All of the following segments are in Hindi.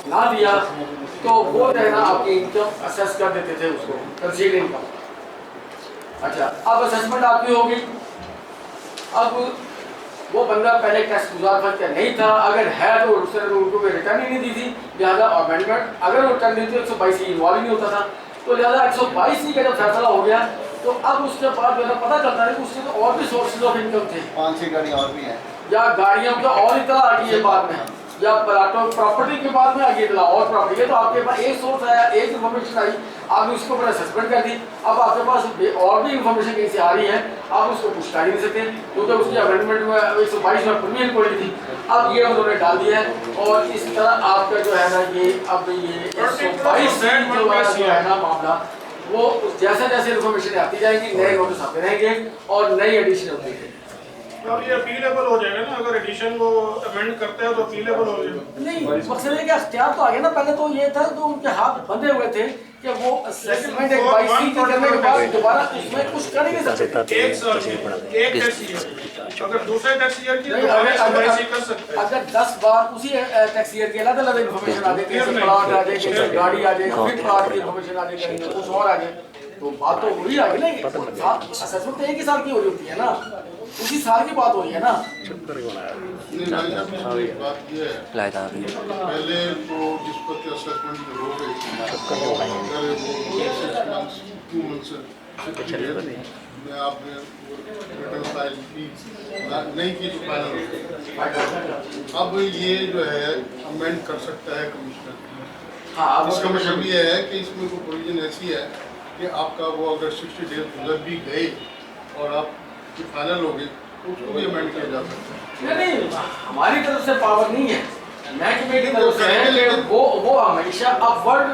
ना दिया तो वो जो है ना आपकी इनकम असेस कर देते थे उसको कंसीड इनकम। अच्छा, अब असेसमेंट आपकी होगी। अब वो बंदा पहले टैक्स गुजार था क्या नहीं था, अगर है तो उसने उनको कोई रिटर्न ही नहीं दी थी, लिहाजा अमेंडमेंट अगर वो रिटर्न दी थी 122 इन्वॉल्व नहीं होता था, तो लिहाजा 122 का जब फैसला हो गया तो अब उसके बाद जो है पता चलता है कि उसके तो और भी सोर्सेज ऑफ इनकम थे, 5-6 गाड़ी और भी है, या गाड़ियों का और इतना आ गई है बाद में, या प्लाटों प्रॉपर्टी के बाद में आ गई इतना और प्रॉपर्टी है, तो आपके पास एक सोर्स आया, एक इन्फॉर्मेशन आई, आपने उसको ऊपर असेसमेंट कर दी, अब आपके पास और भी इन्फॉर्मेशन कहीं से आ रही है, आप उसको कुछ कर ही नहीं सकते क्योंकि उसकी अमेंडमेंट में 122 में परमिशन पड़ी थी, अब ये उन्होंने डाल दिया है। और इस तरह आपका जो है ना ये अब ये 122 जो है ना मामला, वो जैसे जैसे इन्फॉर्मेशन आती जाएगी नए नोटिस आते रहेंगे और नई एडिशन होती है। तो ये अपीलेबल हो जाएगा ना, अगर एडिशन वो अमेंड करते हैं तो अपीलेबल हो जाएगा। नहीं, मकसद है कि अख्तियार तो आ गया ना, पहले तो ये था तो उनके हाथ बंधे हुए थे कि वो असेसमेंट एक 22 की करने के बाद दोबारा उसमें कुछ कर ही नहीं सकते। एक साल एक टैक्स ईयर, अगर दूसरे टैक्स ईयर की नहीं, कर सकते हैं। अगर 10 बार उसी टैक्स ईयर की अलग अलग इन्फॉर्मेशन आ जाए, कैसे प्लॉट आ जाए, कैसे गाड़ी आ जाए, फिर प्लॉट की इन्फॉर्मेशन आ जाए, कुछ और आ जाए, तो बात तो वही आ गई ना। असेसमेंट तो एक ही साल की हो रही होती है ना, उसी साल की बात हो रही है ना। बात ये है पहले तो जिस पर असेसमेंट हो गई अगर वो 2 मंथ्स में आपने रिटर्न फाइल की नहीं की तो फाइनल, अब ये जो है अमेंड कर सकता है कमिश्नर। हाँ, इसका मतलब ये है कि इसमें कोई प्रोविजन ऐसी है कि आपका वो अगर 60 डेज गुजर भी गए और आप फाइनल हो गए तो उसको भी अमेंड किया जा सकता है। नहीं, हमारी तरफ से पावर नहीं है, महकमे की तरफ से है कि वो हमेशा अपवर्ड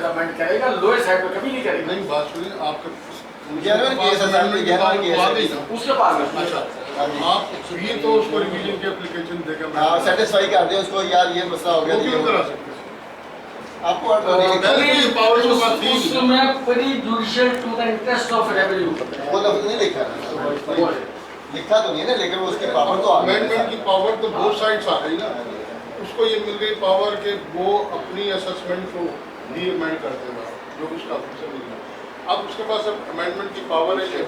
अमेंड करेगा, लोअर साइड पे कभी नहीं करेगा। नहीं, बात सुनिए, आपका उसके पास में अच्छा, आप भी तो उसको रिवीजन की एप्लीकेशन देकर सेटिस्फाई कर दे उसको, यार ये मसला हो गया, क्यों करा सकते आपको उसमें बड़ी judicial to the interest of revenue वो लफ्ज नहीं लिखा लिखा तो नहीं है ना, लेकिन वो उसकी पावर तो अमेंडमेंट की पावर तो बोथ साइड्स आ गई ना, उसको ये मिल गई पावर के वो अपनी असेसमेंट को भी अमेंड कर देगा जो उसका ऑफिसर मिल गया। अब उसके पास अमेंडमेंट की पावर है, रिवीजन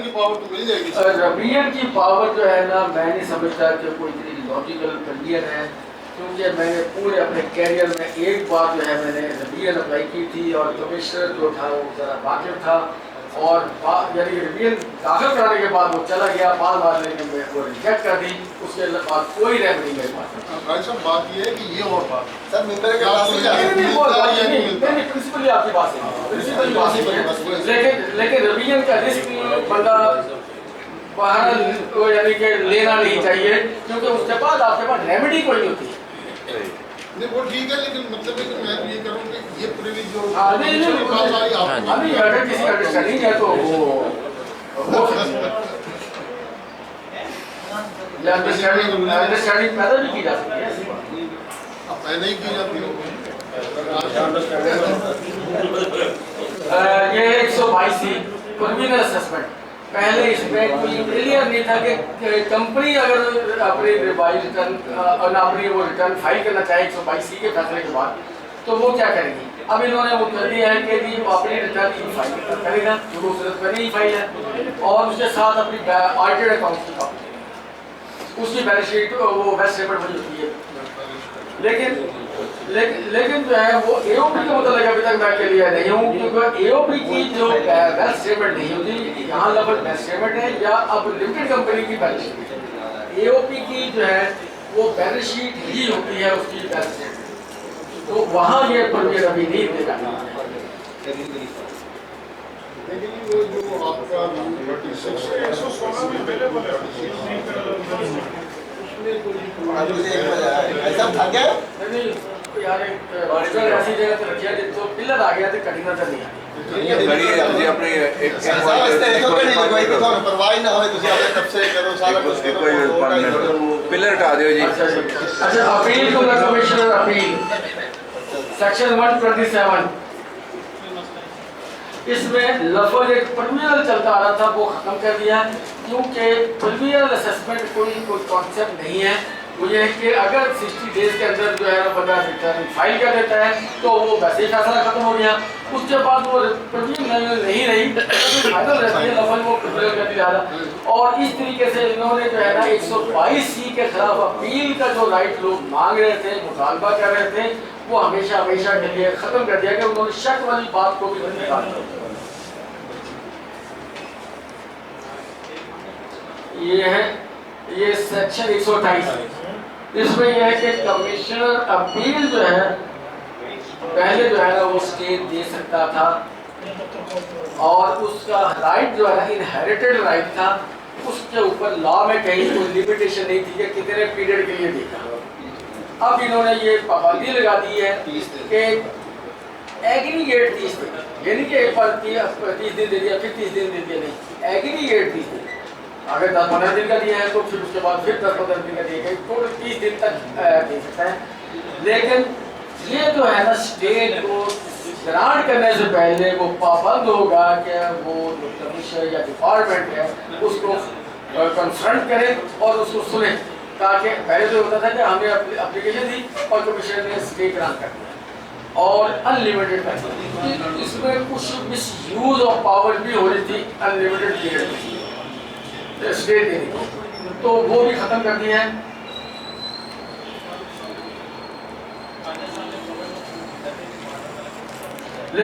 की पावर तो मिल जाएगी। रिवीजन की पावर जो है ना, मैं नहीं समझता कि कोई इतनी लॉजिकल रिवीजन है, क्योंकि मैंने पूरे अपने कैरियर में एक बार जो है मैंने रिवीजन अप्लाई की थी और कमिश्नर जो था वो ज़रा वाकिफ था, और यानी रिवीजन दाखिल कराने के बाद वो चला गया, बार लेकिन मैं वो रिजेक्ट कर दी, उसके बाद कोई रैप नहीं मेरे पास। भाई साहब, बात ये है कि ये और बात सर मेंबर के पास प्रिंसिपली आपकी बात है, लेकिन रिवीजन का रिस्क बंदा बाहर यानी कि लेना नहीं चाहिए, क्योंकि उसके बाद आपके पास रेमेडी कोई नहीं होती है। नहीं, वो ठीक है, लेकिन मतलब है कि मैं ये करूँ कि ये प्रिविलेज जो अभी अगर किसी अंडरस्टैंडिंग है तो अंडरस्टैंडिंग पैदा भी की जा सकती है, ऐसी बात पहले ही की जाती हो। ये 122 थी प्रोविजनल असेसमेंट, पहले इसमें कोई क्लियर नहीं था कि कंपनी अगर अपनी रिवाइज रिटर्न और अपनी वो रिटर्न फाइल करना चाहे 122 के फैसले के बाद तो वो क्या करेगी। अब इन्होंने वो कर दिया है कि वो अपनी रिटर्न ई फाइल करेगा, जो सूरत में ई फाइल है, और उसके साथ अपनी ऑडिटेड अकाउंट की कॉपी, उसकी बैलेंस शीट वो वेस्ट पेमेंट बनी होती है। लेकिन जो है वो एओपी का मतलब अभी तक मैं के लिए नहीं हूँ, क्योंकि एओपी की जो बैलेंस स्टेटमेंट नहीं होती, यहाँ लेवल बैलेंस स्टेटमेंट है या अब लिमिटेड कंपनी की बैलेंस शीट, एओपी की जो है वो बैलेंस शीट ही होती है उसकी बैलेंस स्टेटमेंट, तो वहाँ ये प्रोविजन अभी नहीं देगा। लेकिन वो जो आपका 36 116 भी अवेलेबल है, उसमें कोई ऐसा था क्या यार ऐसी जगह पे रखिए तो पिलर आ गया तो कटिंग नजर नहीं आई। ये बड़ी है तुझे अपने एक परवाह ना हो, तुझे अपने तब से करो सारा कुछ कोई पिलर हटा दियो जी। अच्छा, appeal to the commissioner, appeal section 127, इसमें लफज एक प्रिवियल चलता आ रहा था वो खत्म कर दिया, क्योंकि प्रिवियल असेसमेंट कोई कॉन्सेप्ट नहीं है, वो ये है कि अगर 60 डेज के अंदर जो है ना बंदा रिटर्न फाइल कर देता है तो वो वैसे ही फैसला खत्म हो गया। उसके बाद वो प्रोविजन नहीं रही तो फाइनल रहती है, लफज वो प्रोविजन करती ज़्यादा। और इस तरीके से इन्होंने जो है ना 122C के खिलाफ अपील का जो राइट लोग मांग रहे थे, मुतालबा कर रहे थे, वो हमेशा हमेशा के लिए ख़त्म कर दिया कि उन्होंने शक वाली बात को भी निकाल दिया। ये सेक्शन 128 इसमें यह है कि कमिश्नर अपील जो है पहले जो है ना वो स्टे दे सकता था और उसका राइट जो है ना इनहेरिटेड राइट था, उसके ऊपर लॉ में कहीं कोई लिमिटेशन नहीं थी कि कितने पीरियड के लिए देगा। अब इन्होंने ये पाबंदी लगा दी है कि एग्रीगेट 30 दिन, यानी कि एक बार 30 दिन दे दिया फिर 30 दिन दे दिया, नहीं, एग्रीगेट 30 दिन। अगर 10-15 दिन का दिया है तो फिर उसके बाद फिर 10-15 दिन का दिया है, टोटल 30 दिन तक दे सकता है। लेकिन ये जो है ना स्टेट को ग्रांट करने से पहले वो पाबंद होगा कि वो जो कमिश्नर या डिपार्टमेंट है उसको कंसल्ट करे और उसको सुने, ताकि पहले तो होता था कि हमने एप्लीकेशन दी और कमिश्नर ने स्टे ग्रांट कर दिया और अनलिमिटेड कर दिया। इसमें कुछ मिस यूज ऑफ पावर भी हो रही थी अनलिमिटेड पीरियड में स्टे देने को, तो वो भी ख़त्म कर दिया है।